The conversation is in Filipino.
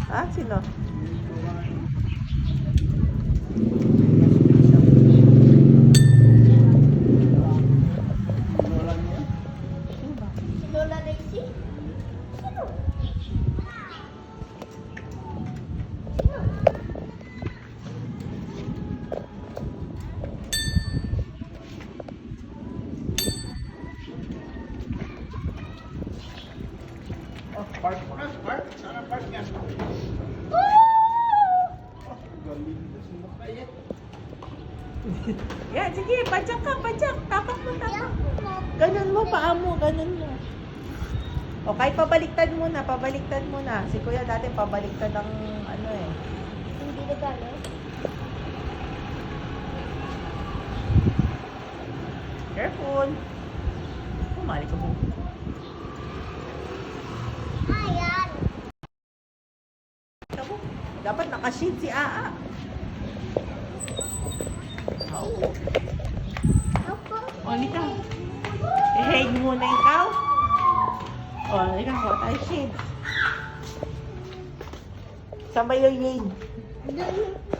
Ah, sino? Lola Daisy? Sino? Park mo na, park. Sana park yan. Galing na sila kaya. Yan, sige, padyak ka, padyak. Tapak mo, tapak. Ganun mo, paa mo, ganun mo. O, kahit pabaliktad mo na. Si Kuya dati pabaliktad ang ano eh. Hindi na gano'n. Careful. Pumali ka po. Ayan. Ikaw mo. Dapat nakashade si Aa. Oo. Ako. O, halika. I-hide muna ikaw. O, halika. Kuha tayo shade. Saan ba yung shade? Doon.